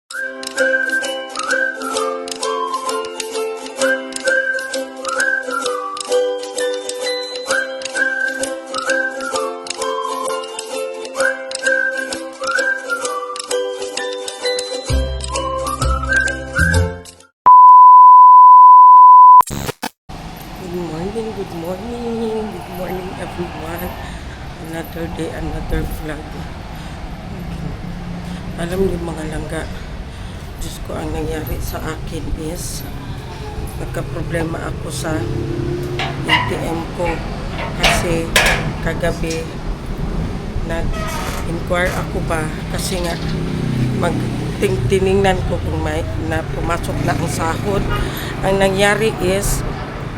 Good morning everyone. Another day, another vlog. Okay. Alam niyo mga langga, Diyos ko, ang nangyari sa akin is nagka-problema ako sa ATM ko kasi kagabi nag-inquire ako ba kasi nga tiningnan ko kung may na pumasok na ang sahod. Ang nangyari is,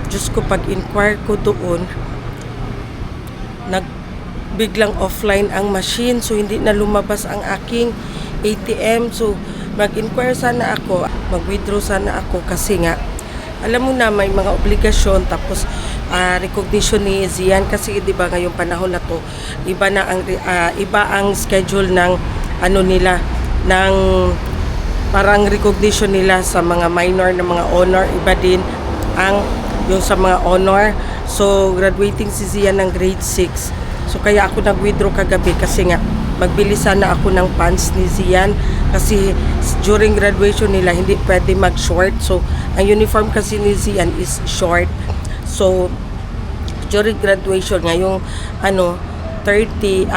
Diyos ko, pag-inquire ko doon, biglang offline ang machine, so hindi na lumabas ang aking ATM. So mag-inquire sana ako, mag-withdraw sana ako kasi nga alam mo na may mga obligasyon, tapos recognition ni Zian kasi 'di ba ngayong panahon na to iba ang schedule ng nila ng parang recognition nila sa mga minor na mga honor, iba din ang yung sa mga honor. So graduating si Zian ng grade 6. So kaya ako nag-withdraw kagabi kasi nga magbili sana ako ng pants ni Zian kasi during graduation nila hindi pwede mag-short. So ang uniform kasi ni Zian is short. So during graduation ngayong 31,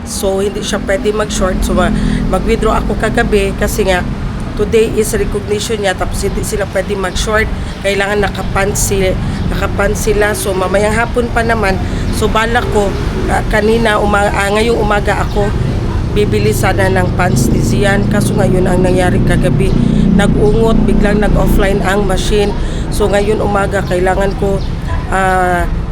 so hindi siya pwede mag-short. So mag-withdraw ako kagabi kasi nga today is recognition niya, tapos hindi sila pwede mag-short, kailangan nakapants sila. So mamayang hapon pa naman, so balak ko ngayong umaga ako bibili sana ng pants ni Zian. Kaso ngayon ang nangyari kagabi, nag-ungot, biglang nag-offline ang machine. So ngayon umaga kailangan ko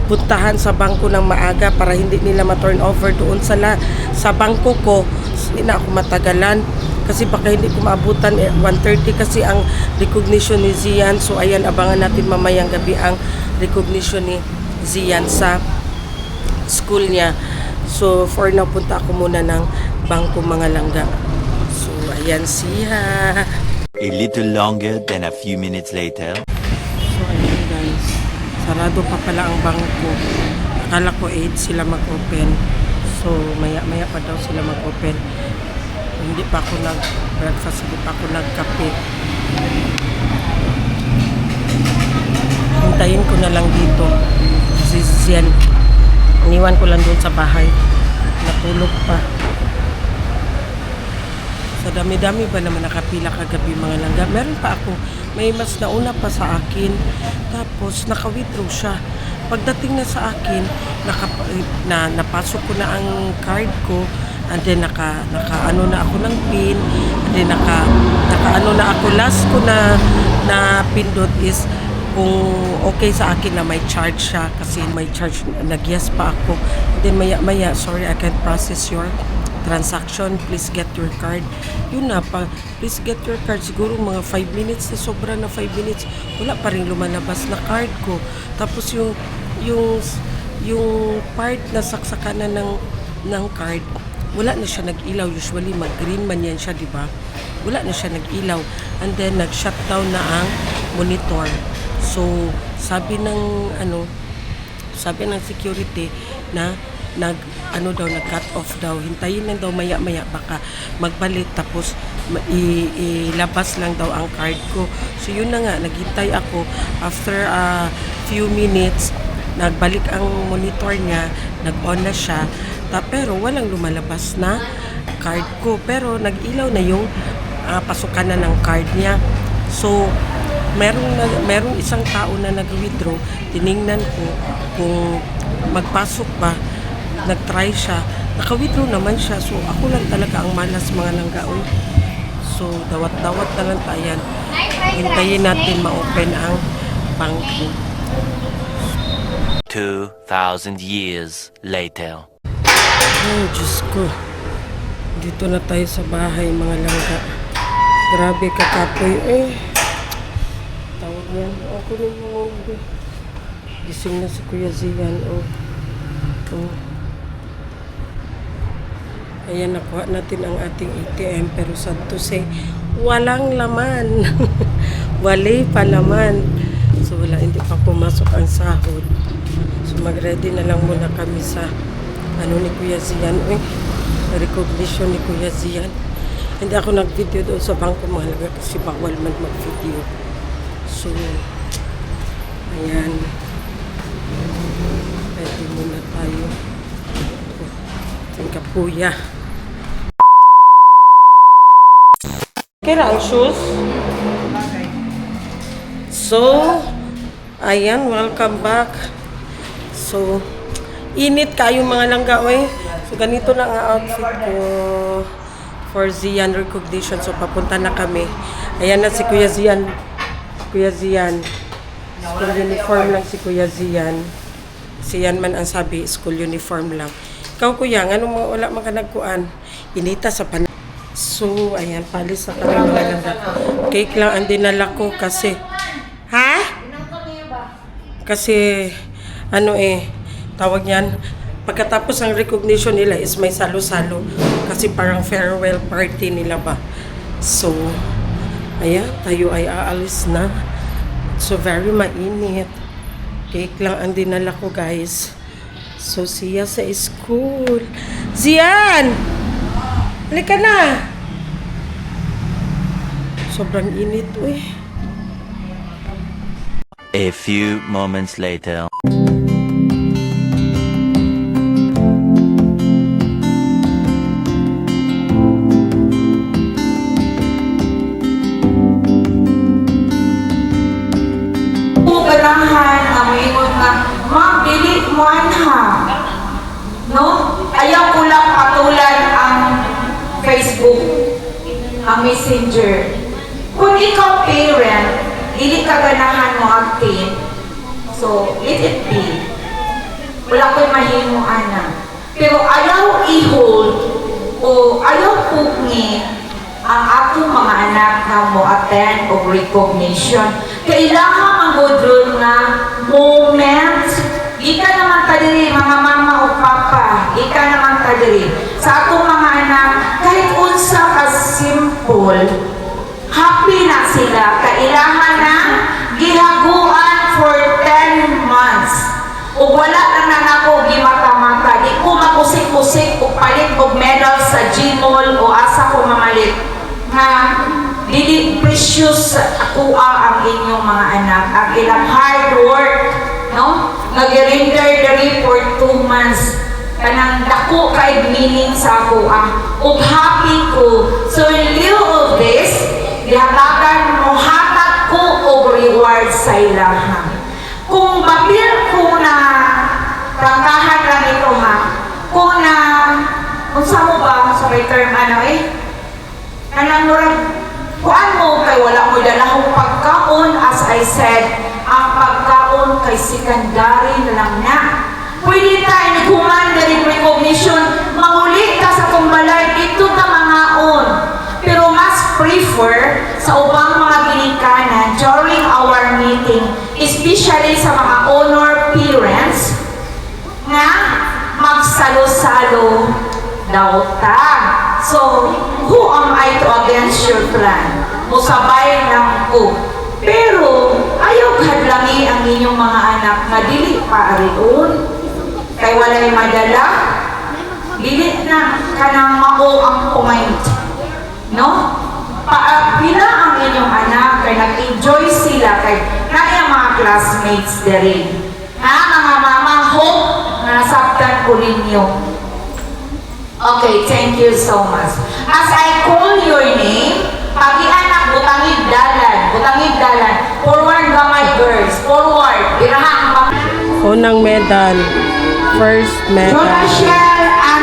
puntahan sa bangko ng maaga para hindi nila ma-turn over doon sa bangko ko. Hindi na ako matagalan kasi baka hindi ko maabutan. 1:30 kasi ang recognition ni Zian. So ayan, abangan natin mamayang gabi ang recognition ni Zian sa school niya. So for now, punta ako muna ng bangko mga langga. So ayan siya. A little longer than a few minutes later. So ayan guys, sarado pa pala ang bangko. Akala ko 8 sila mag-open. So maya pa daw sila mag-open. Hindi pa ako nag-breakfast, hindi pa ako nagkape. Hintayin ko na lang dito si Zian. Iniwan ko lang doon sa bahay. Natulog pa. Sa dami-dami ba naman nakapila kagabi mga langga. Meron pa ako, may mas nauna pa sa akin. Tapos naka-withdraw siya. Pagdating na sa akin, napasok ko na ang card ko. And then naka na ako ng pin. And then naka na ako. Last ko na pindot is kung okay sa akin na may charge siya, kasi may charge, nag-yes pa ako. And then maya, sorry, I can't process your transaction, please get your card. Yun na pa, please get your card. Siguro mga 5 minutes na, sobra na 5 minutes, wala pa rin lumalabas na card ko. Tapos yung part na saksakanan ng card, wala na siya nag-ilaw. Usually mag-green man yan siya, di ba? Wala na siya nag-ilaw. And then nag-shutdown na ang monitor. So sabi ng security na nag-cut off daw. Hintayin lang daw maya-maya, baka magbalik, tapos ilabas lang daw ang card ko. So yun na nga, naghintay ako. After a few minutes, nagbalik ang monitor niya, nag-on na siya. Pero walang lumalabas na card ko. Pero nag-ilaw na yung pasukan na ng card niya. So merong isang tao na nag-withdraw. Tiningnan ko kung magpasok ba. Nag-try siya. Naka-withdraw naman siya. So ako lang talaga ang malas mga langgaoy. So dawat-dawat na lang tayo. Hintayin natin ma-open ang bangko. 2,000 years later. Ay, Diyos ko. Dito na tayo sa bahay, mga langga. Grabe kakapoy. Tawag yan. Ako rin mo. Gising na si Kuya Zian. Ayan, nakuha natin ang ating ATM pero sad to say, walang laman. Wali pa laman. So wala, hindi pa pumasok ang sahod. So mag-ready na lang muna kami sa ano ni Kuya Zian. Uy, recognition ni Kuya Zian. Hindi ako nag-video doon sa bangko mahalaga kasi bawal man mag-video. So, ayan. Ready muna tayo. Ang kapuya. Kaya ang shoes. So, ayan, welcome back. So, init kayo mga langga, oy. So, ganito na ang outfit ko for Zian recognition. So, papunta na kami. Ayan na si Kuya Zian. Kuya Zian. School uniform lang si Kuya Zian. Zian man ang sabi, school uniform lang. Ikaw, Kuya, ano mo, wala mga nagkuan? Inita sa pan. So, ayan, palis na kami mga langga. Cake lang ang dinala ko kasi, ha? Kasi, ano tawag niyan, pagkatapos ng recognition nila is may salo-salo. Kasi parang farewell party nila ba. So, ayan, tayo ay aalis na. So, very mainit. Cake lang ang dinala ko, guys. So, siya sa school. Zian! Halika na! Sobrang init, uy. A few moments later. Ganahan nga moingon nga ma'am dili mo ha, no, ayaw ko lang patulan ang Facebook, ang Messenger. Kung ikaw parent, dili ka ganahan mo active, so let it be. Wala ko'y mahimo ana, pero ayaw i-hold o ayaw pugni ang atong mga anak na mo attend o recognition. Kailangan ang good nga moment. Ika naman tadiri, mga mama o papa. Ika naman tadiri. Sa atong mga anak, kahit unsa ka simple, happy na sila. Kailangan na gihaguan for 10 months. O wala na ako gimata-mata. Di ko makusik-kusik o palit o medal sa Gmall o asa ko mamalit. Nga, dili precious ako ang inyong mga anak. Ang ilang hard work, no? Nag-render diri for 2 months. Kanang dako kay meaning sa ako ug happy ko. So in lieu of this, dihatagan mo hatag ko og reward sa ilaha. Kung mapil ko na kantahan lang ito ha, kung na, unsa mo ba sa may term kanang murag kuan mo kay wala mo dalahong pagkaon, as I said, ang pagkaon kay secondary na lang na. Pwede tayo naghuman na recognition, manguli ka sa kumbalay, ito na mga on. Pero mas prefer sa ubang mga ginikanan during our meeting, especially sa mga honor parents, nga magsalo-salo daw ta. So, who am I to against your plan? Musabay lang ko. Pero, ayaw hadlangi ang inyong mga anak na dili pa ariun. Kay walay madala, dili na kanang mao ang point. No? Pila ang inyong anak, kay nag-enjoy sila, kay kaya mga classmates din. Ha, mga mama, hope na nasabtan ko ninyo. Okay, thank you so much. As I call your name, pag-ianak, butangig dalan, forward gamay girls, forward, irahang Unang medal. First medal.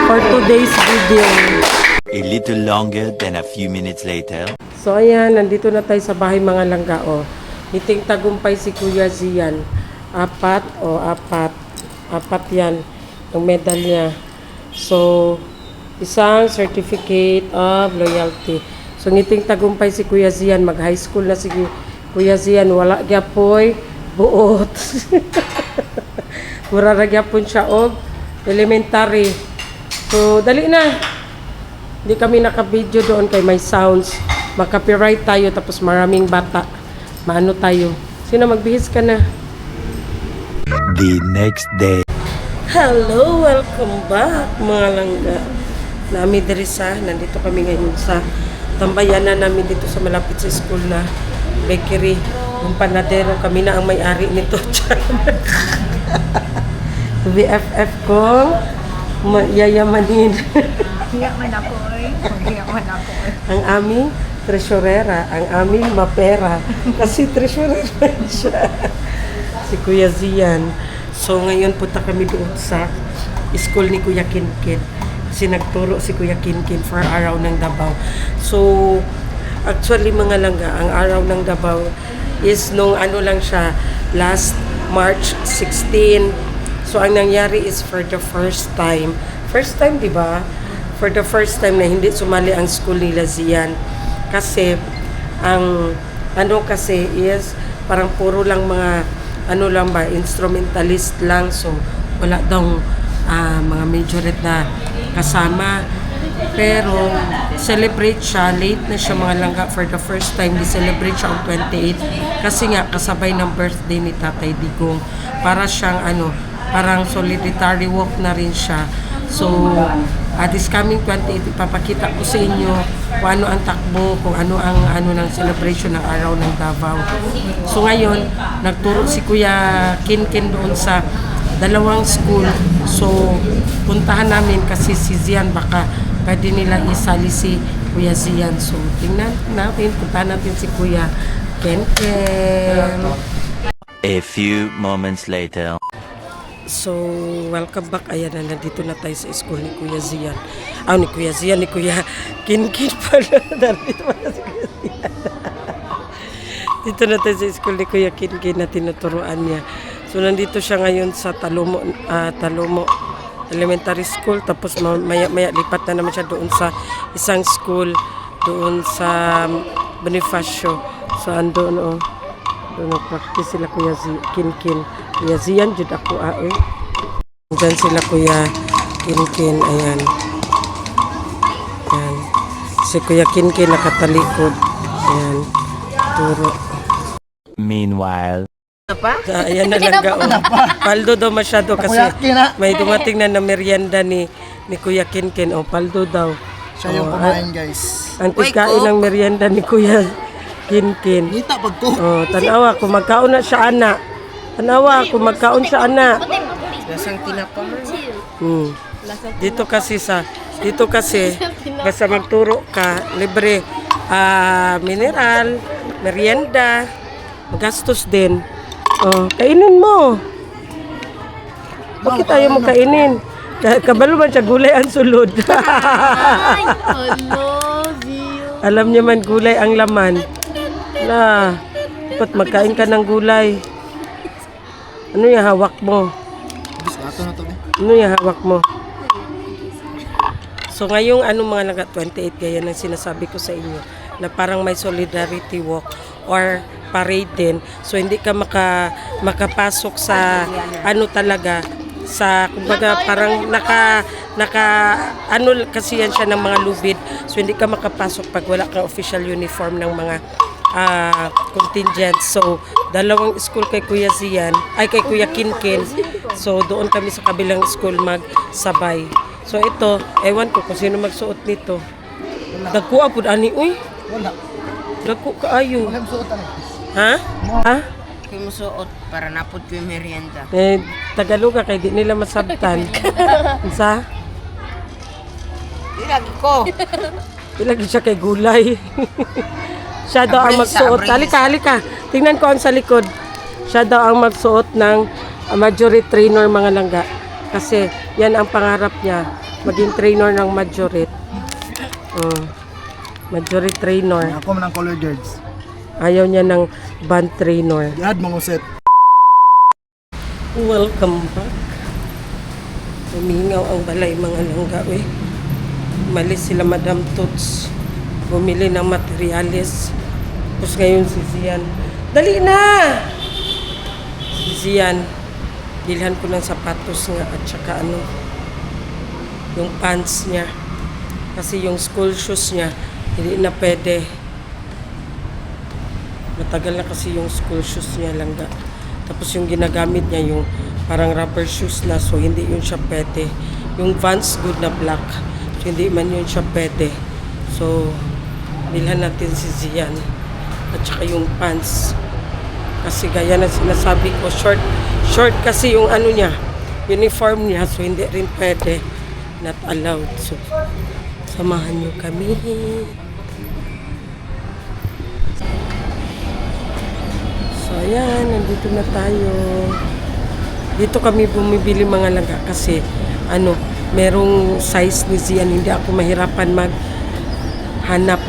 For today's video. A little longer than a few minutes later. So ayan, nandito na tayo sa bahay mga langga. Miting tagumpay si Kuya Zian. Apat yan. Yung medal niya. So, isang certificate of loyalty. So, ngiting tagumpay si Kuya Zian. Mag-high school na si Kuya Zian. Wala gyapoy buot. Mura ra gyapon siya og elementary. So, dali na. Hindi kami naka-video doon kay may sounds. Mag-copyright tayo tapos maraming bata. Maano tayo. Sino magbihis ka na? The next day. Hello, welcome back mga langga. Nami diri sa, nandito kami ngayon sa tambayanan namin dito sa malapit sa school na bakery. Yung panadero, kami na ang may-ari nito. BFF ko, yayamanin. Hiyaman ako eh. Hiyaman ako eh. Ang aming tresurera, ang aming mapera. Kasi tresurera siya. Si Kuya Zian. So ngayon punta kami doon sa school ni Kuya Kinkin. Kasi nagturo si Kuya Kinkin for Araw ng Davao. So actually mga langga, ang Araw ng Davao is nung ano lang siya, last March 16. So ang nangyari is for the first time. First time, di ba? For the first time na hindi sumali ang school nila Zian. Kasi ang ano kasi is parang puro lang mga ano lang ba, instrumentalist lang. So wala daw mga majorette na kasama. Pero celebrate siya, late na siya mga langga. For the first time, di-celebrate siya on 28 kasi nga kasabay ng birthday ni Tatay Digong. Para siyang ano, parang solidarity walk na rin siya. So this coming 28, ipapakita ko sa inyo kung ano ang takbo, kung ano ang ano ng celebration ng Araw ng Davao. So ngayon, nagturo si Kuya Kinkin doon sa dalawang school. So puntahan namin kasi si Zian baka pwede nila isali si Kuya Zian. So tingnan natin, puntahan natin si Kuya Kinkin. A few moments later. So, welcome back. Ayan na, nandito na tayo sa school ni Kuya Zian. Ni Kuya Zian, ni Kuya Kinkin pala. Dito pala si Kuya Zian. Dito na tayo sa school ni Kuya Kinkin na tinuturuan niya. So, nandito siya ngayon sa Talomo Elementary School. Tapos, maya lipat na naman siya doon sa isang school doon sa Bonifacio. So, andun, doon practice sila Kuya Kinkin. Kuya Zian, jud ako oy. Diyan sila Kuya Kinkin, ayan. Ayan. Si Kuya Kinkin nakatalikod. Ayan. Turo. Meanwhile. Ayan na lang gao. Paldo daw masyado kasi may dumating na merienda ni Kuya Kinkin. Paldo daw. Siya yung kumain, guys. Ang tigkain ng merienda ni Kuya Kinkin. Kita pag ko. Tanawa ko magkaon na siya ana. Tanawa ko magkaon siya ana. Lasang tinapa man. Dito kasi basta magturo ka libre mineral, merienda, magastos din. Kainin mo. Bakit tayo mo kainin? Kabalo man siya gulay ang sulod. I love you. Alam niya man gulay ang laman. Dapat magkain ka ng gulay. Ano yung hawak mo? Biskato na to, be. Ano yung hawak mo? So ngayong mga langga 28, gaya ng sinasabi ko sa inyo, na parang may solidarity walk or parade din. So hindi ka makapasok sa talaga sa kumbaga parang naka kasi yan siya ng mga lubid. So hindi ka makapasok pag wala kang official uniform ng mga contingent. So dalawang school kay Kuya Zian, kay Kuya Kinkin. So doon kami sa kabilang school magsabay. So ito, ewan ko kung sino magsuot nito. Dagko apud ani uy. Wala. Dagko kaayo. Walang suot ano. Ha? Ha? Kaya mo suot para napod ko yung merienda. Tagalog ka kay di nila masabtan. Unsa? Ilagi ko. Ilagi siya kay gulay. Siya daw ang magsuot. Halika. Tingnan ko ang sa likod. Siya daw ang magsuot ng majorette trainer mga langga. Kasi yan ang pangarap niya. Maging trainer ng majorette. Majorette trainer. Ako man ang color guards. Ayaw niya ng band trainer. Yad mga set. Welcome back. Umingaw ang balay mga langga. Malis sila Madam Toots. Bumili ng materyales. Tapos ngayon si Zian. Dali na! Si Zian. Bilhan ko ng sapatos nga at saka yung pants niya. Kasi yung school shoes niya, hindi na pwede. Matagal na kasi yung school shoes niya langga. Tapos yung ginagamit niya yung parang rubber shoes na, so hindi yun siya pwede. Yung Vans good na black, so hindi man yun siya pwede. So, bilhan natin si Zian. At saka yung pants. Kasi gaya na sinasabi ko, short kasi yung ano niya, uniform niya, so hindi rin pwede. Not allowed. So, samahan niyo kami. So, ayan, nandito na tayo. Dito kami bumibili mga langga kasi, merong size ni Zian, hindi ako mahirapan maghanap.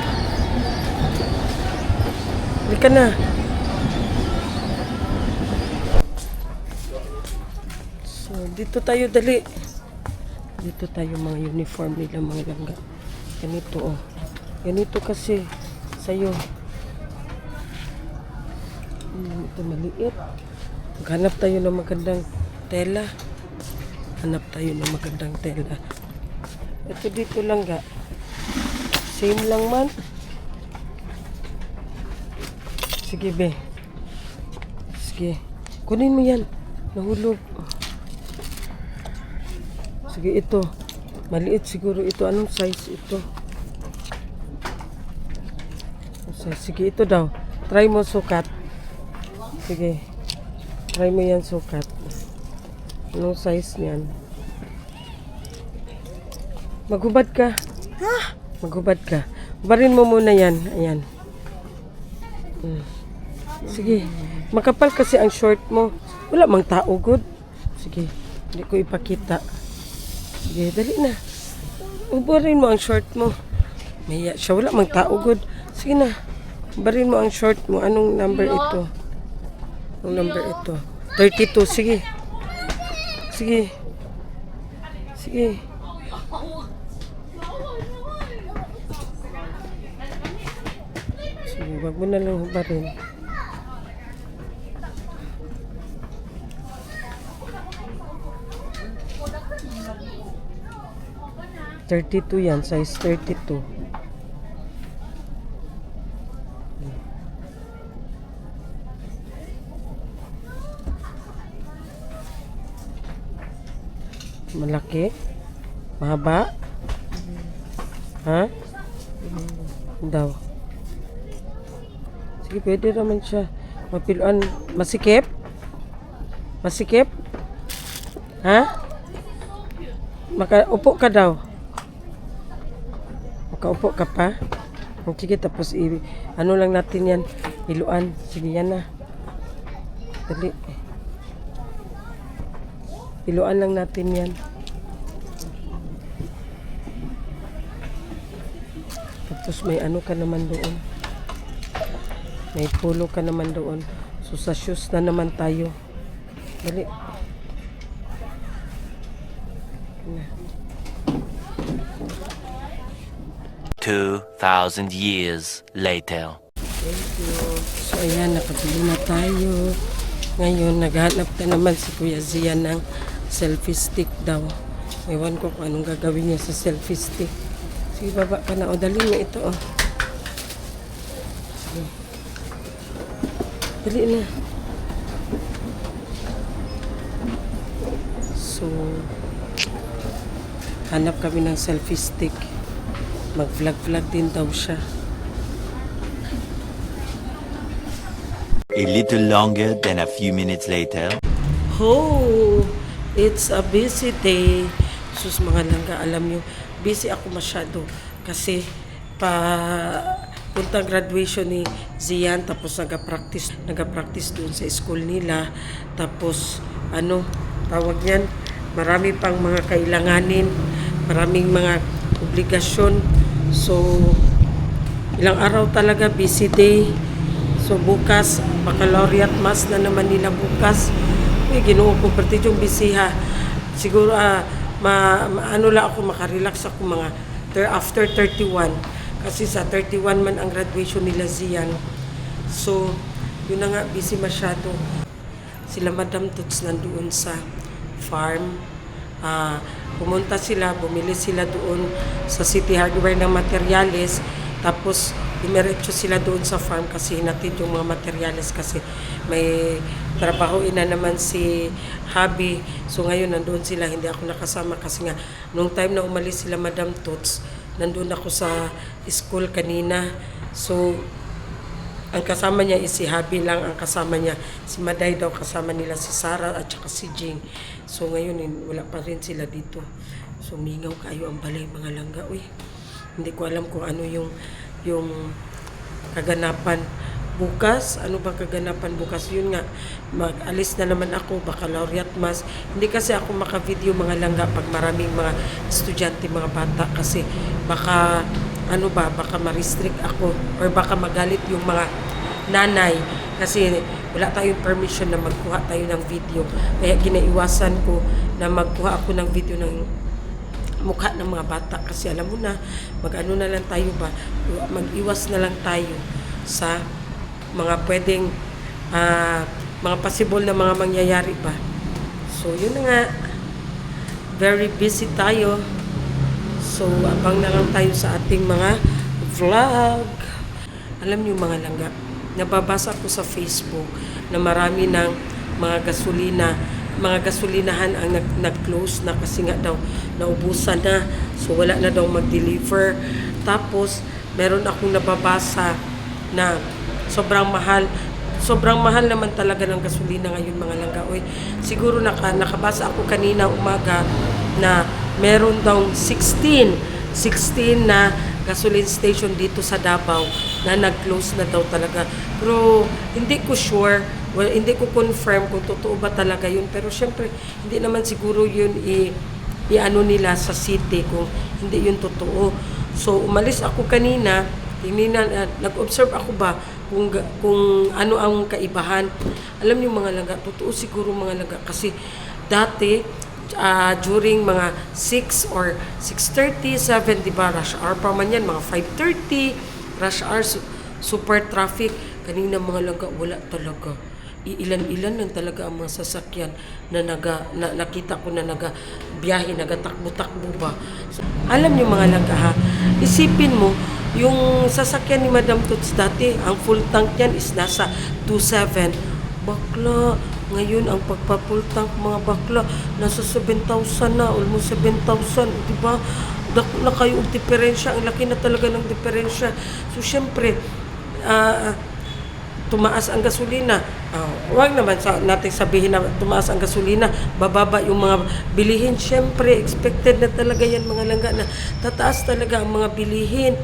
Halika na. So, dito tayo, dali. Dito tayo mga uniform nila mga langga. Ganito, oh. Ganito kasi sa'yo. Ito maliit. Maghanap tayo ng magandang tela. Hanap tayo ng magandang tela. Ito dito lang ga. Same lang man. Sige be. Sige. Kunin mo yan. Nahulog. Sige ito. Maliit siguro ito. Anong size ito? Sige ito daw. Try mo sukat. Sige. Try mo yan sukat. Anong size niyan? Maghubad ka. Maghubad ka. Barin mo muna yan. Ayan. Sige. Makapal kasi ang short mo. Wala mang tao, good. Sige. Hindi ko ipakita. Sige, dali na. Ubarin mo ang short mo. Maya siya. Wala mang tao, good. Sige na. Barin mo ang short mo. Anong number ito? Anong number ito? 32. Sige. Sige. Sige. Sige, wag mo na lang hubarin. $32 yan, size 32. Malaki? Mahaba? Ha? Daw. Sige, pwede naman siya. Mapiluan. Masikip? Masikip? Ha? Makaupo ka daw. Makaupo ka pa? Sige, tapos ano lang natin yan. Iluan. Sige, yan na. Dali. Piluan lang natin yan. Tapos may ano ka naman doon. May pulo ka naman doon. So sa shoes na naman tayo. Dali. 2,000 years later. Thank you. So ayan, nakabili na tayo. Ngayon, naghanap na naman si Kuya Zian ng selfie stick daw. Ewan ko kung anong gagawin niya sa selfie stick. Sige, baba ka na. O, dali mo ito, o. Sige. Dali na. So, hanap kami ng selfie stick. Mag-vlog-vlog din daw siya. A little longer than a few minutes later. Oh, it's a busy day. Sus mga langga, alam nyo, busy ako masyado. Kasi puntang graduation ni Zian, tapos nag-practice doon sa school nila. Tapos, tawag niyan, marami pang mga kailanganin, maraming mga obligasyon. So, ilang araw talaga, busy day. So bukas, baccalaureate mass na naman nila bukas. Ginoo ko pati yung bisiha. Siguro ano lang ako, makarelax ako mga after 31. Kasi sa 31 man ang graduation nila Zian. So, yun na nga, busy masyado. Sila Madam Tuts nandoon sa farm. pumunta sila, bumili sila doon sa City Hardware ng materyales, tapos dumiretso sila doon sa farm kasi hinatid yung mga materyales kasi may trabahoin na naman si Habi. So ngayon nandoon sila, hindi ako nakasama kasi nga nung time na umalis sila Madam Toots, nandoon ako sa school kanina. So ang kasama niya is si Habi lang, ang kasama niya si Maday daw, kasama nila si Sarah at saka si Jing. So ngayon wala pa rin sila dito. So mingaw kayo ang balay mga langga. Uy, hindi ko alam kung ano yung kaganapan bukas. Ano ba kaganapan bukas? Yun nga, mag-alis na naman ako, baccalaureate mass. Hindi kasi ako maka-video mga langga pag maraming mga estudyante, mga bata kasi baka baka ma-restrict ako or baka magalit yung mga nanay kasi wala tayong permission na magkuha tayo ng video. Kaya ginaiwasan ko na magkuha ako ng video ng mukha ng mga bata kasi alam mo na, mag-ano na lang tayo ba, mag-iwas na lang tayo sa mga pwedeng mga possible na mga mangyayari ba. So yun na nga, very busy tayo. So, abang na lang tayo sa ating mga vlog. Alam niyo mga langga, nababasa ko sa Facebook na marami ng mga gasolinahan ang nag-close na kasi nga daw naubusan na. So, wala na daw mag-deliver. Tapos, meron akong nababasa na sobrang mahal. Sobrang mahal naman talaga ng gasolina ngayon mga langga. Uy, siguro nakabasa ako kanina umaga na meron daw 16 na gasoline station dito sa Davao na nag-close na daw talaga. Pero hindi ko sure, hindi ko confirm kung totoo ba talaga yun. Pero syempre, hindi naman siguro yun i-ano nila sa city kung hindi yun totoo. So, umalis ako kanina, nag-observe ako ba kung ano ang kaibahan. Alam niyo mga langga, totoo siguro mga langga kasi dati during mga 6 or 6:30, 7, diba, rush hour pa man yan, mga 5:30, rush hour, super traffic. Kanina mga langga, wala talaga. Iilan-ilan lang talaga ang mga sasakyan na nakita ko na biyahe, nagatakbo-takbo ba. So, alam niyo mga langga ha, isipin mo, yung sasakyan ni Madam Toots dati, ang full tank niyan is nasa 2.7. Bakla, ngayon ang pagpa-full tank mga bakla, nasa 7,000 na, almost 7,000, di ba? Na kayo ang diferensya, ang laki na talaga ng diferensya. So, syempre, tumaas ang gasolina. Huwag naman natin sabihin na tumaas ang gasolina, bababa yung mga bilihin. Syempre, expected na talaga yan mga langga na tataas talaga ang mga bilihin.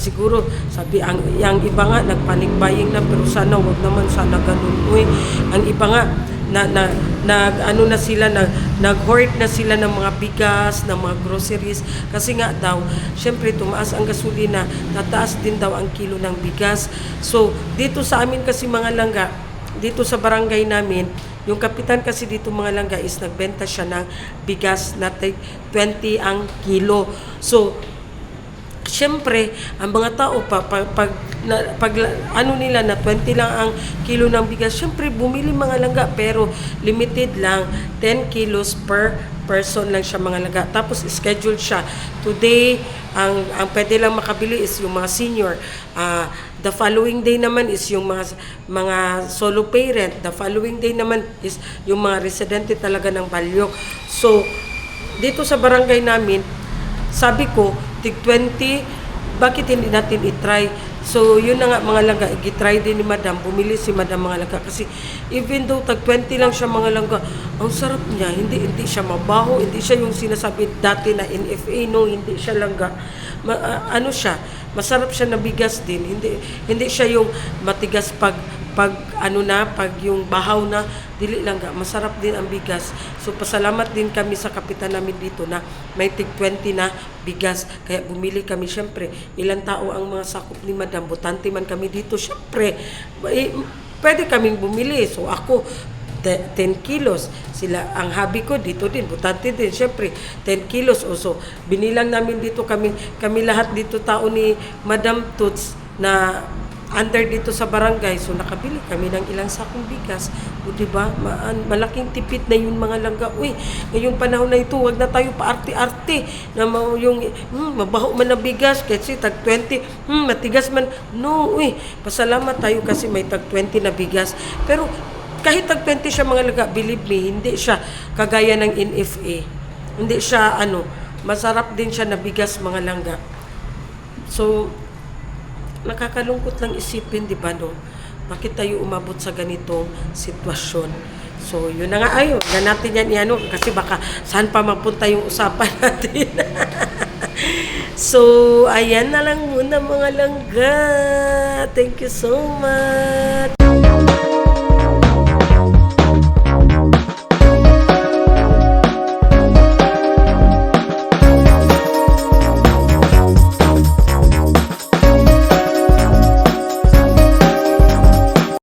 Siguro, sabi, ang iba nga, nag-panic buying na, pero sana, wag naman, sana ganun. Uy, ang iba nga, nag-hoard na sila ng mga bigas, ng mga groceries, kasi nga daw, syempre, tumaas ang gasolina, tataas din daw ang kilo ng bigas. So, dito sa amin kasi mga langga, dito sa barangay namin, yung kapitan kasi dito mga langga is nagbenta siya ng bigas na 20 ang kilo. So, syempre, ang mga tao pag ano nila na 20 lang ang kilo ng bigas, syempre bumili mga langga, pero limited lang, 10 kilos per person lang siya mga langga. Tapos scheduled siya. Today, ang pwede lang makabili is yung mga senior. The following day naman is yung mga solo parent. The following day naman is yung mga residente talaga ng Balyok. So, dito sa barangay namin, sabi ko, tig 20, bakit hindi natin i-try? So, yun na nga mga langga, i-try din ni Madam, bumili si Madam mga langga. Kasi even though tag 20 lang siya mga langga, ang sarap niya, hindi siya mabaho, hindi siya yung sinasabi dati na NFA, no, hindi siya langga. Ano siya, masarap siya na bigas din, hindi siya yung matigas pag yung bahaw na, dili lang ga, masarap din ang bigas. So, pasalamat din kami sa kapitan namin dito na may tig 20 na bigas. Kaya bumili kami, syempre, ilang tao ang mga sakop ni Madam, butante man kami dito, syempre, pwede kaming bumili. So, ako, 10 kilos. Sila, ang habi ko dito din, butante din, syempre, 10 kilos. So, binilang namin dito, kami lahat dito, tao ni Madam Toots, na under dito sa barangay. So nakabili kami ng ilang sakong bigas. O diba, malaking tipid na yun mga langga. Uy, ngayong panahon na ito, wag na tayo paarte-arte na yung mabaho man na bigas kasi tag 20, matigas man. No, uy, pasalamat tayo kasi may tag 20 na bigas. Pero kahit tag 20 siya mga langga, believe me, hindi siya kagaya ng NFA. Hindi siya masarap din siya na bigas mga langga. So nakakalungkot lang isipin, di ba, no? Bakit tayo umabot sa ganitong sitwasyon? So, yun na nga, ayun, na natin yan, kasi baka saan pa mapunta yung usapan natin. So, ayan na lang muna mga langga. Thank you so much.